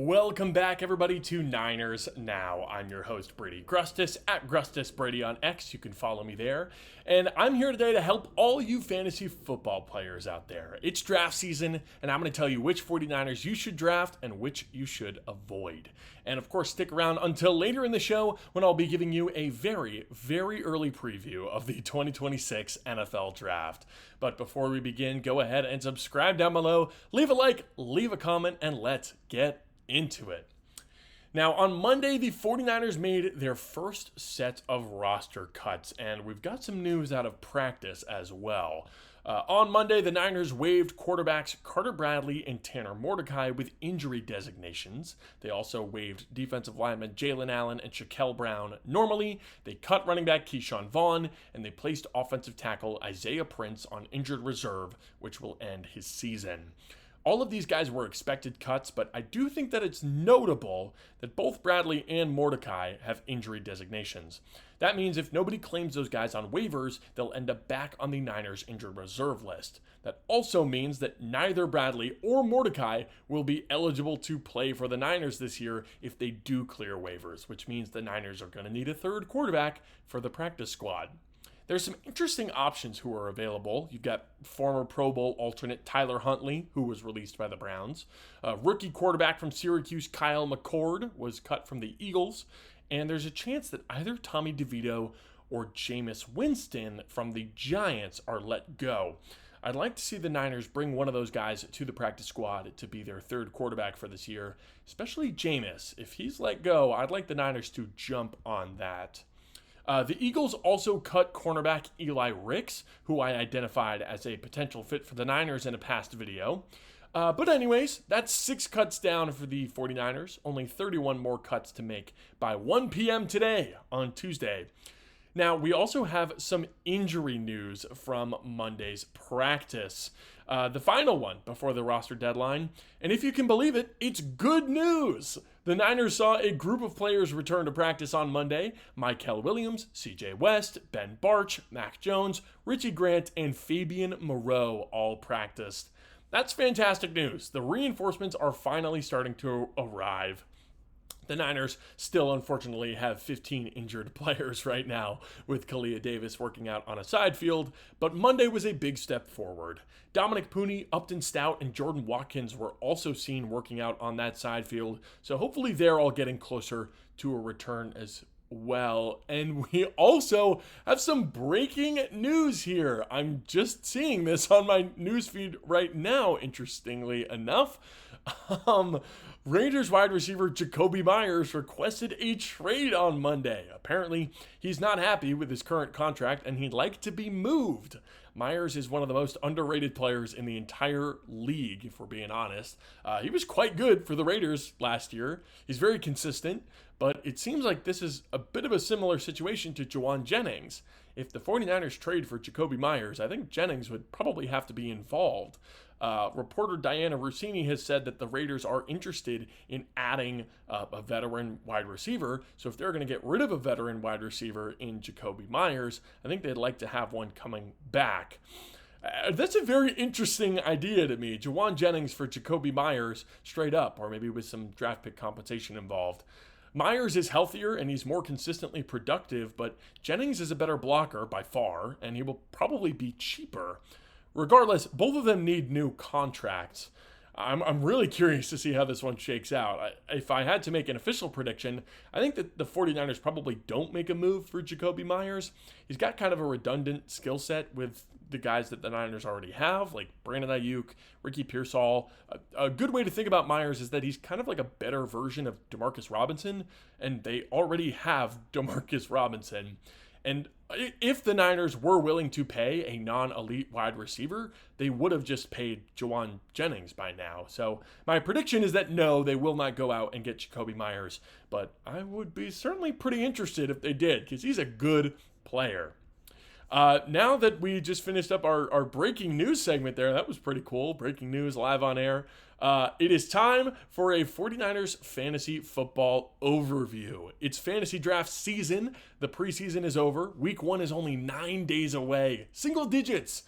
Welcome back, everybody, to Niners Now. I'm your host, Brady Grustas, at Grustas Brady on X. You can follow me there. And I'm here today to help all you fantasy football players out there. It's draft season, and I'm going to tell you which 49ers you should draft and which you should avoid. And of course, stick around until later in the show when I'll be giving you a very, very early preview of the 2026 NFL Draft. But before we begin, go ahead and subscribe down below, leave a like, leave a comment, and let's get into it. Now, on Monday, the 49ers made their first set of roster cuts, and we've got some news out of practice as well. On Monday, the Niners waived quarterbacks Carter Bradley and Tanner Mordecai with injury designations. They also waived defensive linemen Jalen Allen and Shaquille Brown normally. They cut running back Keyshawn Vaughn, and they placed offensive tackle Isaiah Prince on injured reserve, which will end his season. All of these guys were expected cuts, but I do think that it's notable that both Bradley and Mordecai have injury designations. That means if nobody claims those guys on waivers, they'll end up back on the Niners injured reserve list. That also means that neither Bradley or Mordecai will be eligible to play for the Niners this year if they do clear waivers, which means the Niners are going to need a third quarterback for the practice squad. There's some interesting options who are available. You've got former Pro Bowl alternate Tyler Huntley, who was released by the Browns. Rookie quarterback from Syracuse Kyle McCord was cut from the Eagles. And there's a chance that either Tommy DeVito or Jameis Winston from the Giants are let go. I'd like to see the Niners bring one of those guys to the practice squad to be their third quarterback for this year, especially Jameis. If he's let go, I'd like the Niners to jump on that. The Eagles also cut cornerback Eli Ricks, who I identified as a potential fit for the Niners in a past video. But anyways, that's 6 cuts down for the 49ers. Only 31 more cuts to make by 1 p.m. today on Tuesday. Now, we also have some injury news from Monday's practice. The final one before the roster deadline. And if you can believe it, it's good news. The Niners saw a group of players return to practice on Monday. Mykel Williams, CJ West, Ben Barch, Mac Jones, Richie Grant, and Fabian Moreau all practiced. That's fantastic news. The reinforcements are finally starting to arrive. The Niners still, unfortunately, have 15 injured players right now, with Kalia Davis working out on a side field, but Monday was a big step forward. Dominic Pooney, Upton Stout, and Jordan Watkins were also seen working out on that side field, so hopefully they're all getting closer to a return as well. And we also have some breaking news here. I'm just seeing this on my newsfeed right now, interestingly enough. Rangers wide receiver Jacoby Myers requested a trade on Monday. Apparently, he's not happy with his current contract and he'd like to be moved. Myers is one of the most underrated players in the entire league, if we're being honest. He was quite good for the Raiders last year. He's very consistent, but it seems like this is a bit of a similar situation to Juwan Jennings. If the 49ers trade for Jacoby Myers, I think Jennings would probably have to be involved. Reporter Diana Rossini has said that the Raiders are interested in adding a veteran wide receiver. So if they're going to get rid of a veteran wide receiver in Jacoby Myers, I think they'd like to have one coming back. That's a very interesting idea to me. Juwan Jennings for Jacoby Myers straight up, or maybe with some draft pick compensation involved. Myers is healthier and he's more consistently productive, but Jennings is a better blocker by far, and he will probably be cheaper. Regardless, both of them need new contracts. I'm really curious to see how this one shakes out. If I had to make an official prediction, I think that the 49ers probably don't make a move for Jacoby Myers. He's got kind of a redundant skill set with the guys that the Niners already have, like Brandon Ayuk, Ricky Pearsall. A good way to think about Myers is that he's kind of like a better version of Demarcus Robinson, and they already have Demarcus Robinson. And if the Niners were willing to pay a non-elite wide receiver, they would have just paid Juwan Jennings by now. So my prediction is that no, they will not go out and get Jacoby Myers. But I would be certainly pretty interested if they did, because he's a good player. Now that we just finished up our breaking news segment there, that was pretty cool. Breaking news live on air. It is time for a 49ers fantasy football overview. It's fantasy draft season. The preseason is over. Week 1 is only 9 days away. Single digits.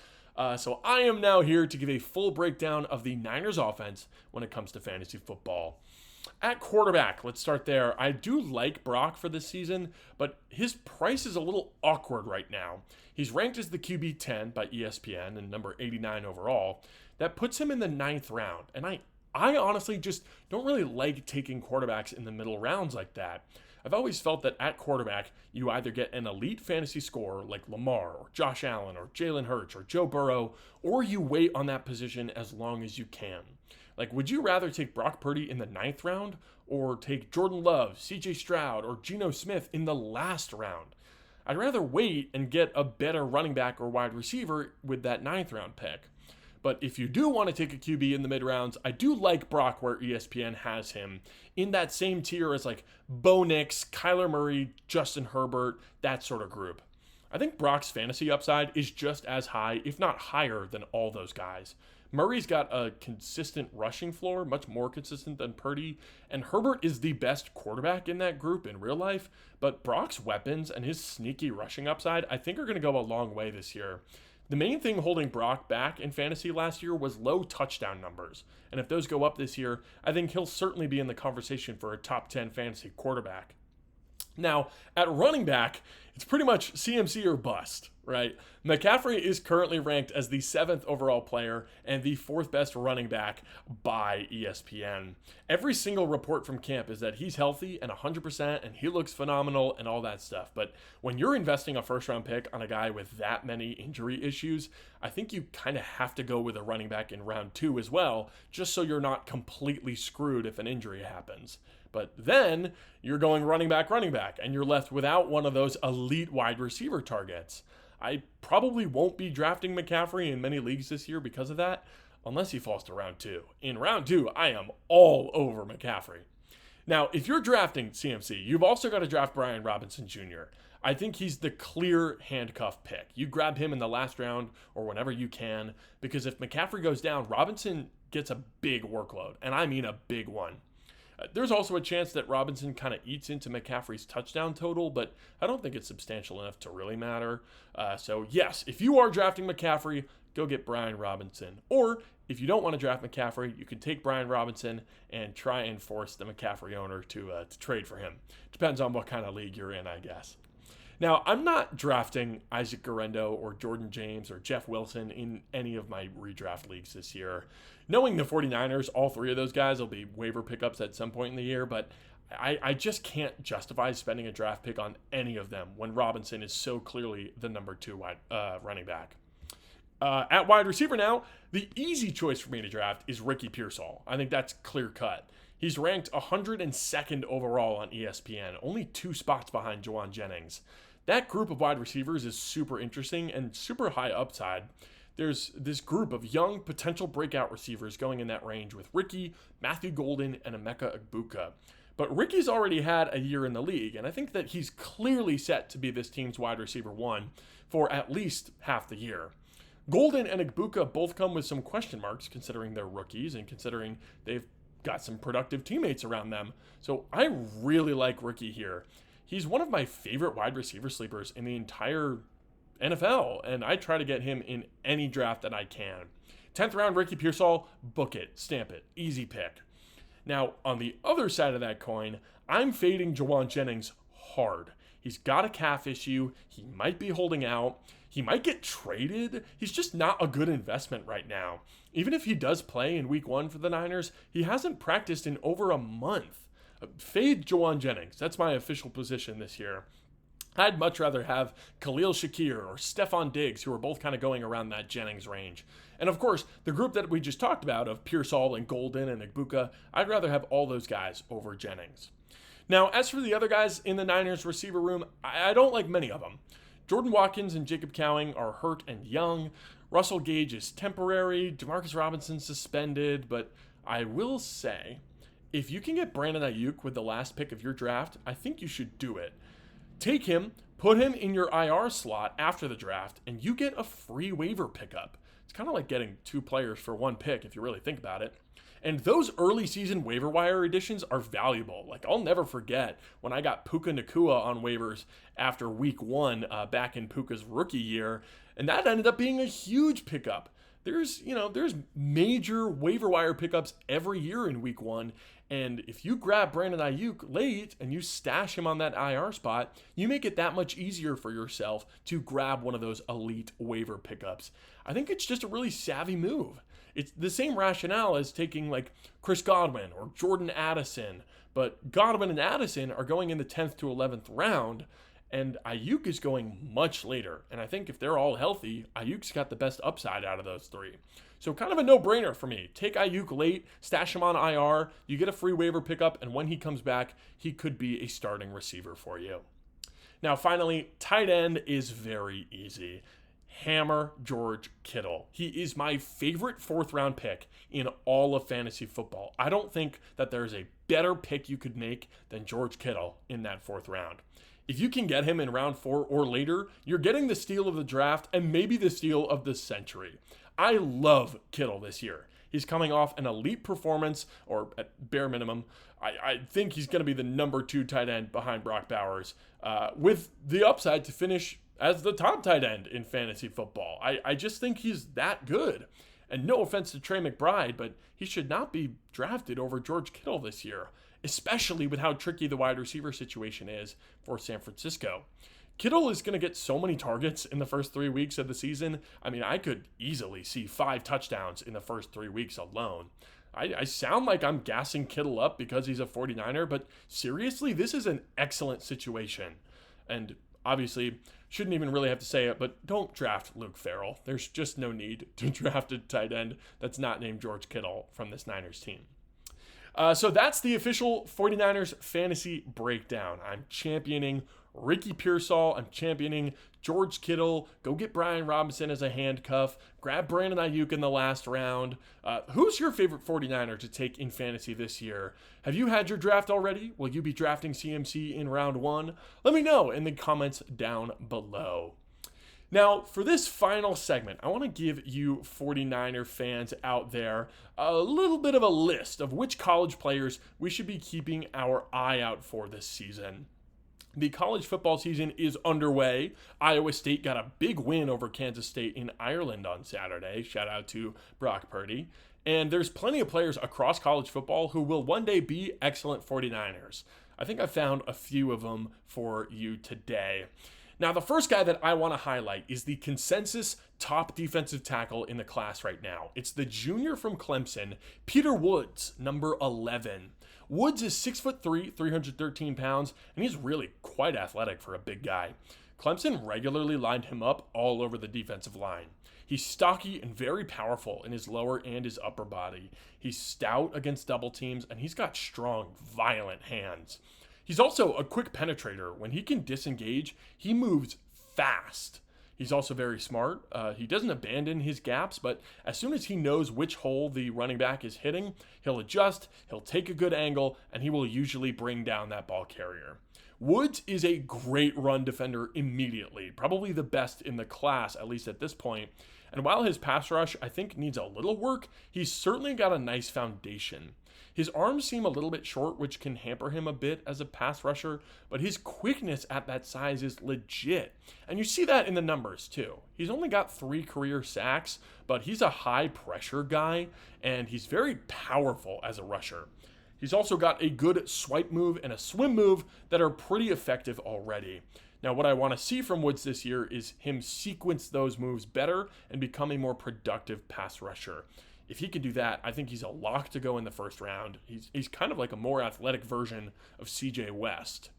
So I am now here to give a full breakdown of the Niners offense when it comes to fantasy football. At quarterback, let's start there. I do like Brock for this season, but his price is a little awkward right now. He's ranked as the QB 10 by ESPN and number 89 overall. That puts him in the 9th round. And I honestly just don't really like taking quarterbacks in the middle rounds like that. I've always felt that at quarterback, you either get an elite fantasy scorer like Lamar or Josh Allen or Jalen Hurts or Joe Burrow, or you wait on that position as long as you can. Like, would you rather take Brock Purdy in the 9th round or take Jordan Love, CJ Stroud, or Geno Smith in the last round? I'd rather wait and get a better running back or wide receiver with that 9th round pick. But if you do want to take a QB in the mid rounds, I do like Brock where ESPN has him in that same tier as like Bo Nix, Kyler Murray, Justin Herbert, that sort of group. I think Brock's fantasy upside is just as high, if not higher, than all those guys. Murray's got a consistent rushing floor, much more consistent than Purdy, and Herbert is the best quarterback in that group in real life, but Brock's weapons and his sneaky rushing upside I think are going to go a long way this year. The main thing holding Brock back in fantasy last year was low touchdown numbers, and if those go up this year, I think he'll certainly be in the conversation for a top 10 fantasy quarterback. Now, at running back, it's pretty much CMC or bust, right? McCaffrey is currently ranked as the 7th overall player and the 4th best running back by ESPN. Every single report from camp is that he's healthy and 100% and he looks phenomenal and all that stuff. But when you're investing a first-round pick on a guy with that many injury issues, I think you kind of have to go with a running back in round 2 as well, just so you're not completely screwed if an injury happens. But then you're going running back, and you're left without one of those elite wide receiver targets. I probably won't be drafting McCaffrey in many leagues this year because of that, unless he falls to round 2. In round 2, I am all over McCaffrey. Now, if you're drafting CMC, you've also got to draft Brian Robinson Jr. I think he's the clear handcuff pick. You grab him in the last round or whenever you can, because if McCaffrey goes down, Robinson gets a big workload, and I mean a big one. There's also a chance that Robinson kind of eats into McCaffrey's touchdown total, but I don't think it's substantial enough to really matter. So yes, if you are drafting McCaffrey, go get Brian Robinson. Or if you don't want to draft McCaffrey, you can take Brian Robinson and try and force the McCaffrey owner to trade for him. Depends on what kind of league you're in, I guess. Now, I'm not drafting Isaac Guerendo or Jordan James or Jeff Wilson in any of my redraft leagues this year. Knowing the 49ers, all 3 of those guys will be waiver pickups at some point in the year, but I just can't justify spending a draft pick on any of them when Robinson is so clearly the number 2 running back. At wide receiver now, the easy choice for me to draft is Ricky Pearsall. I think that's clear cut. He's ranked 102nd overall on ESPN, only 2 spots behind Juwan Jennings. That group of wide receivers is super interesting and super high upside. There's this group of young potential breakout receivers going in that range with Ricky, Matthew Golden, and Emeka Egbuka. But Ricky's already had a year in the league, and I think that he's clearly set to be this team's wide receiver 1 for at least half the year. Golden and Egbuka both come with some question marks considering they're rookies and considering they've got some productive teammates around them. So I really like Ricky here. He's one of my favorite wide receiver sleepers in the entire NFL, and I try to get him in any draft that I can. 10th round Ricky Pearsall, book it, stamp it, easy pick. Now, on the other side of that coin, I'm fading Juwan Jennings hard. He's got a calf issue. He might be holding out. He might get traded. He's just not a good investment right now. Even if he does play in week 1 for the Niners, he hasn't practiced in over a month. Fade Juwan Jennings. That's my official position this year. I'd much rather have Khalil Shakir or Stephon Diggs, who are both kind of going around that Jennings range. And of course, the group that we just talked about of Pearsall and Golden and Egbuka, I'd rather have all those guys over Jennings. Now, as for the other guys in the Niners receiver room, I don't like many of them. Jordan Watkins and Jacob Cowing are hurt and young. Russell Gage is temporary. Demarcus Robinson suspended. But I will say, if you can get Brandon Ayuk with the last pick of your draft, I think you should do it. Take him, put him in your IR slot after the draft, and you get a free waiver pickup. It's kind of like getting 2 players for 1 pick if you really think about it. And those early season waiver wire additions are valuable. Like, I'll never forget when I got Puka Nacua on waivers after week 1 back in Puka's rookie year, and that ended up being a huge pickup. There's major waiver wire pickups every year in week 1, And if you grab Brandon Ayuk late and you stash him on that IR spot, you make it that much easier for yourself to grab one of those elite waiver pickups. I think it's just a really savvy move. It's the same rationale as taking like Chris Godwin or Jordan Addison, but Godwin and Addison are going in the 10th to 11th round, and Ayuk is going much later. And I think if they're all healthy, Ayuk's got the best upside out of those three. So kind of a no-brainer for me. Take Ayuk late, stash him on IR, you get a free waiver pickup, and when he comes back, he could be a starting receiver for you. Now, finally, tight end is very easy. Hammer George Kittle. He is my favorite 4th-round pick in all of fantasy football. I don't think that there's a better pick you could make than George Kittle in that 4th round. If you can get him in round 4 or later, you're getting the steal of the draft and maybe the steal of the century. I love Kittle this year. He's coming off an elite performance, or at bare minimum, I think he's going to be the number 2 tight end behind Brock Bowers, with the upside to finish as the top tight end in fantasy football. I just think he's that good. And no offense to Trey McBride, but he should not be drafted over George Kittle this year, especially with how tricky the wide receiver situation is for San Francisco. Kittle is going to get so many targets in the first 3 weeks of the season. I mean, I could easily see 5 touchdowns in the first 3 weeks alone. I sound like I'm gassing Kittle up because he's a 49er, but seriously, this is an excellent situation. And obviously, shouldn't even really have to say it, but don't draft Luke Farrell. There's just no need to draft a tight end that's not named George Kittle from this Niners team. So that's the official 49ers fantasy breakdown. I'm championing Ricky Pearsall. I'm championing George Kittle. Go get Brian Robinson as a handcuff. Grab Brandon Ayuk in the last round. Who's your favorite 49er to take in fantasy this year? Have you had your draft already? Will you be drafting CMC in round 1? Let me know in the comments down below. Now, for this final segment, I want to give you 49er fans out there a little bit of a list of which college players we should be keeping our eye out for this season. The college football season is underway. Iowa State got a big win over Kansas State in Ireland on Saturday. Shout out to Brock Purdy. And there's plenty of players across college football who will one day be excellent 49ers. I think I found a few of them for you today. Now, the first guy that I want to highlight is the consensus top defensive tackle in the class right now. It's the junior from Clemson, Peter Woods, number 11. Woods is 6'3", 313 pounds, and he's really quite athletic for a big guy. Clemson regularly lined him up all over the defensive line. He's stocky and very powerful in his lower and his upper body. He's stout against double teams, and he's got strong, violent hands. He's also a quick penetrator. When he can disengage, he moves fast. He's also very smart. He doesn't abandon his gaps, but as soon as he knows which hole the running back is hitting, he'll adjust, he'll take a good angle, and he will usually bring down that ball carrier. Woods is a great run defender immediately, probably the best in the class, at least at this point. And while his pass rush, I think, needs a little work, he's certainly got a nice foundation. His arms seem a little bit short, which can hamper him a bit as a pass rusher, but his quickness at that size is legit. And you see that in the numbers, too. He's only got 3 career sacks, but he's a high-pressure guy, and he's very powerful as a rusher. He's also got a good swipe move and a swim move that are pretty effective already. Now, what I want to see from Woods this year is him sequence those moves better and become a more productive pass rusher. If he can do that, I think he's a lock to go in the first round. He's kind of like a more athletic version of CJ West.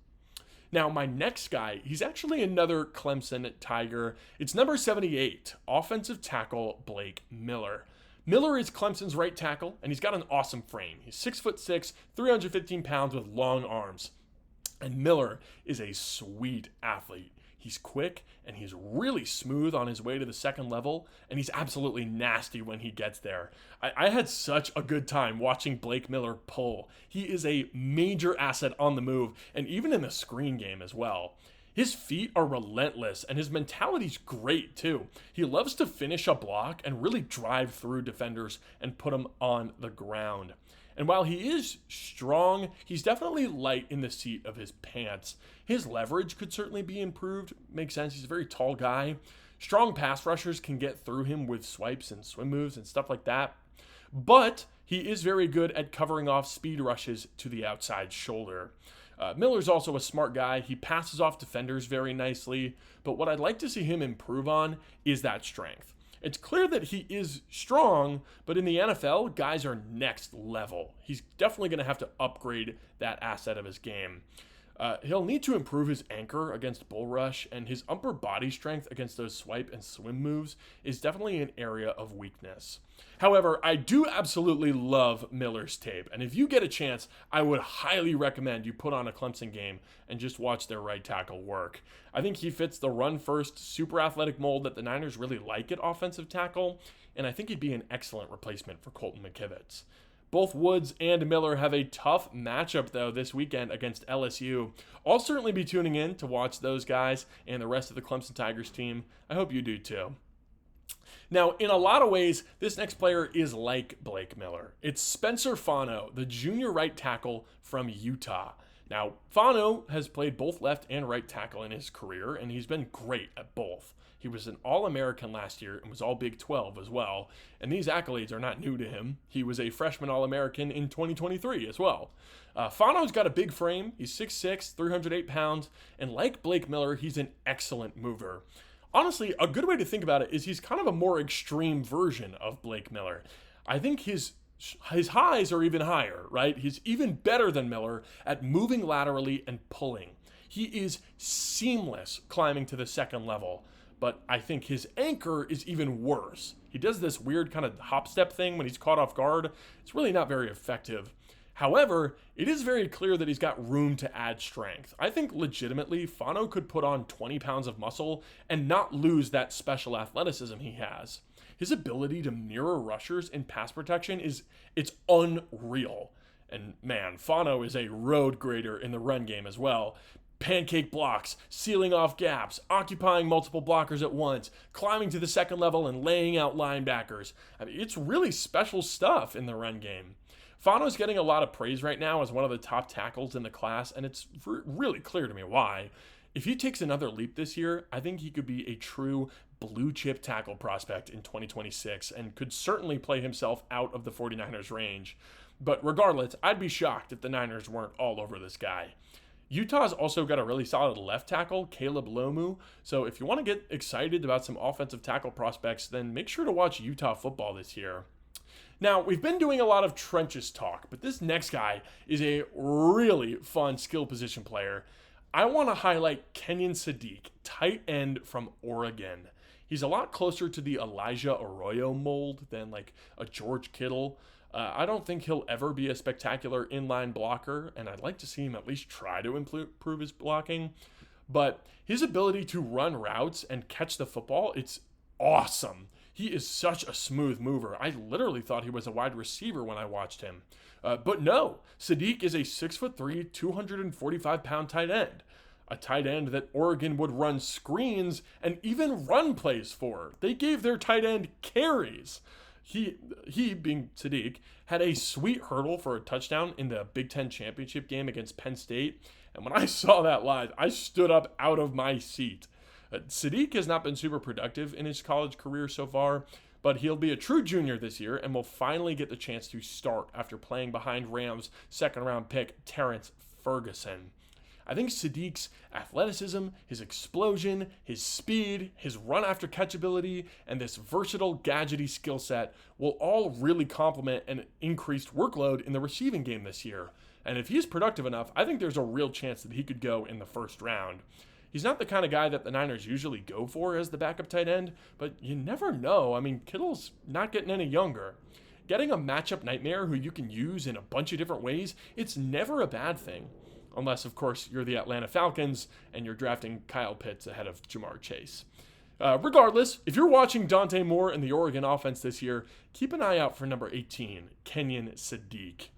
Now, my next guy, he's actually another Clemson Tiger. It's number 78, offensive tackle Blake Miller. Miller is Clemson's right tackle, and he's got an awesome frame. He's 6'6", 315 pounds with long arms. And Miller is a sweet athlete. He's quick, and he's really smooth on his way to the second level, and he's absolutely nasty when he gets there. I had such a good time watching Blake Miller pull. He is a major asset on the move, and even in the screen game as well. His feet are relentless, and his mentality's great, too. He loves to finish a block and really drive through defenders and put them on the ground. And while he is strong, he's definitely light in the seat of his pants. His leverage could certainly be improved. Makes sense. He's a very tall guy. Strong pass rushers can get through him with swipes and swim moves and stuff like that. But he is very good at covering off speed rushes to the outside shoulder. Miller's also a smart guy. He passes off defenders very nicely, but what I'd like to see him improve on is that strength. It's clear that he is strong, but in the NFL, guys are next level. He's definitely going to have to upgrade that asset of his game. He'll need to improve his anchor against bull rush, and his upper body strength against those swipe and swim moves is definitely an area of weakness. However, I do absolutely love Miller's tape, and if you get a chance, I would highly recommend you put on a Clemson game and just watch their right tackle work. I think he fits the run-first, super athletic mold that the Niners really like at offensive tackle, and I think he'd be an excellent replacement for Colton McKivitz. Both Woods and Miller have a tough matchup, though, this weekend against LSU. I'll certainly be tuning in to watch those guys and the rest of the Clemson Tigers team. I hope you do, too. Now, in a lot of ways, this next player is like Blake Miller. It's Spencer Fano, the junior right tackle from Utah. Now, Fano has played both left and right tackle in his career, and he's been great at both. He was an All-American last year and was all Big 12 as well. And these accolades are not new to him. He was a freshman All-American in 2023 as well. Fano's got a big frame. He's 6'6", 308 pounds. And like Blake Miller, he's an excellent mover. Honestly, a good way to think about it is he's kind of a more extreme version of Blake Miller. I think his highs are even higher, right? He's even better than Miller at moving laterally and pulling. He is seamless climbing to the second level. But I think his anchor is even worse. He does this weird kind of hop step thing when he's caught off guard. It's really not very effective. However, it is very clear that he's got room to add strength. I think legitimately Fano could put on 20 pounds of muscle and not lose that special athleticism he has. His ability to mirror rushers in pass protection it's unreal. And man, Fano is a road grader in the run game as well. Pancake blocks, sealing off gaps, occupying multiple blockers at once, climbing to the second level and laying out linebackers. I mean, it's really special stuff in the run game. Fano's getting a lot of praise right now as one of the top tackles in the class, and it's really clear to me why. If he takes another leap this year, I think he could be a true blue chip tackle prospect in 2026 and could certainly play himself out of the 49ers range. But regardless, I'd be shocked if the Niners weren't all over this guy. Utah's also got a really solid left tackle, Caleb Lomu. So if you want to get excited about some offensive tackle prospects, then make sure to watch Utah football this year. Now, we've been doing a lot of trenches talk, but this next guy is a really fun skill position player. I want to highlight Kenyon Sadiq, tight end from Oregon. He's a lot closer to the Elijah Arroyo mold than like a George Kittle. I don't think he'll ever be a spectacular inline blocker, and I'd like to see him at least try to improve his blocking. But his ability to run routes and catch the football, it's awesome. He is such a smooth mover. I literally thought he was a wide receiver when I watched him. But no, Sadiq is a 6'3", 245-pound tight end. A tight end that Oregon would run screens and even run plays for. They gave their tight end carries. He being Sadiq, had a sweet hurdle for a touchdown in the Big Ten championship game against Penn State. And when I saw that live, I stood up out of my seat. Sadiq has not been super productive in his college career so far, but he'll be a true junior this year and will finally get the chance to start after playing behind Rams' second-round pick Terrence Ferguson. I think Sadiq's athleticism, his explosion, his speed, his run after catch ability, and this versatile, gadgety skill set will all really complement an increased workload in the receiving game this year. And if he's productive enough, I think there's a real chance that he could go in the first round. He's not the kind of guy that the Niners usually go for as the backup tight end, but you never know. I mean, Kittle's not getting any younger. Getting a matchup nightmare who you can use in a bunch of different ways, it's never a bad thing. Unless, of course, you're the Atlanta Falcons and you're drafting Kyle Pitts ahead of Jamar Chase. Regardless, if you're watching Dante Moore in the Oregon offense this year, keep an eye out for number 18, Kenyon Sadiq.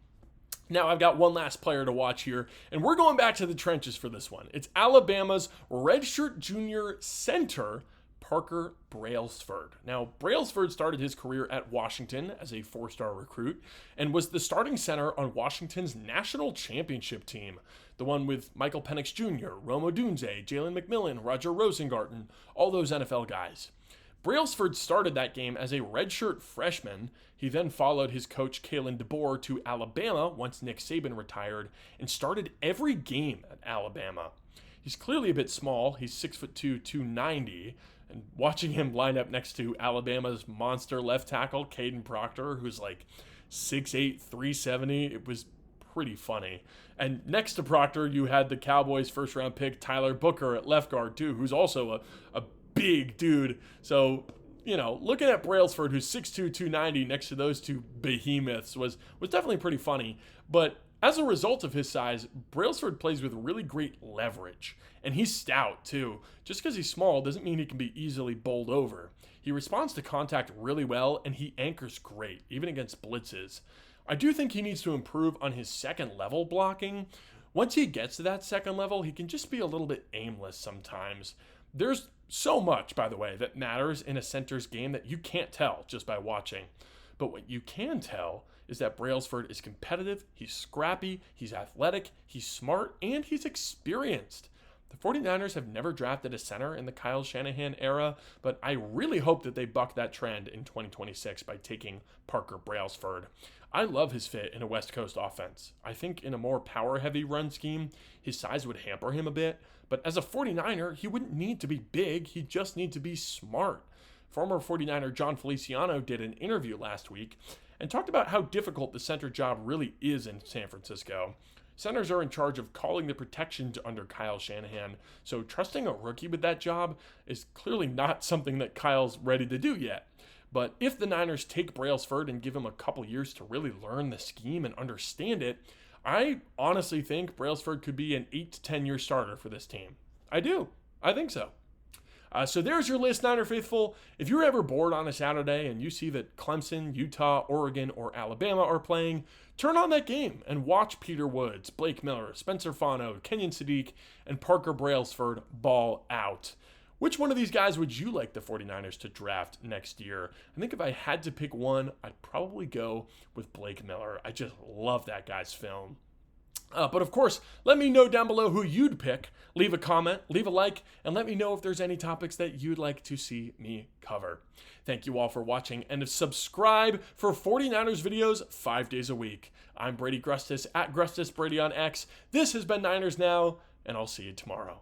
Now, I've got one last player to watch here, and we're going back to the trenches for this one. It's Alabama's redshirt junior center, Parker Brailsford. Now, Brailsford started his career at Washington as a four-star recruit and was the starting center on Washington's national championship team, the one with Michael Penix Jr., Rome Odunze, Jalen McMillan, Roger Rosengarten, all those NFL guys. Brailsford started that game as a redshirt freshman. He then followed his coach Kalen DeBoer to Alabama once Nick Saban retired and started every game at Alabama. He's clearly a bit small. He's 6'2", 290. And watching him line up next to Alabama's monster left tackle, Caden Proctor, who's like 6'8", 370, it was pretty funny. And next to Proctor, you had the Cowboys' first-round pick, Tyler Booker, at left guard, too, who's also a big dude. So, you know, looking at Brailsford, who's 6'2", 290, next to those two behemoths was definitely pretty funny. But as a result of his size, Brailsford plays with really great leverage. And he's stout, too. Just because he's small doesn't mean he can be easily bowled over. He responds to contact really well, and he anchors great, even against blitzes. I do think he needs to improve on his second level blocking. Once he gets to that second level, he can just be a little bit aimless sometimes. There's so much, by the way, that matters in a center's game that you can't tell just by watching. But what you can tell is that Brailsford is competitive, he's scrappy, he's athletic, he's smart, and he's experienced. The 49ers have never drafted a center in the Kyle Shanahan era, but I really hope that they buck that trend in 2026 by taking Parker Brailsford. I love his fit in a West Coast offense. I think in a more power-heavy run scheme, his size would hamper him a bit, but as a 49er, he wouldn't need to be big, he'd just need to be smart. Former 49er John Feliciano did an interview last week and talked about how difficult the center job really is in San Francisco. Centers are in charge of calling the protections under Kyle Shanahan, so trusting a rookie with that job is clearly not something that Kyle's ready to do yet. But if the Niners take Brailsford and give him a couple years to really learn the scheme and understand it, I honestly think Brailsford could be an 8 to 10 year starter for this team. I do. I think so. So there's your list, Niner faithful. If you're ever bored on a Saturday and you see that Clemson, Utah, Oregon, or Alabama are playing, turn on that game and watch Peter Woods, Blake Miller, Spencer Fano, Kenyon Sadiq, and Parker Brailsford ball out. Which one of these guys would you like the 49ers to draft next year? I think if I had to pick one, I'd probably go with Blake Miller. I just love that guy's film. But of course, let me know down below who you'd pick. Leave a comment, leave a like, and let me know if there's any topics that you'd like to see me cover. Thank you all for watching, and subscribe for 49ers videos 5 days a week. I'm Brady Grustas, at Grustas Brady on X. This has been Niners Now, and I'll see you tomorrow.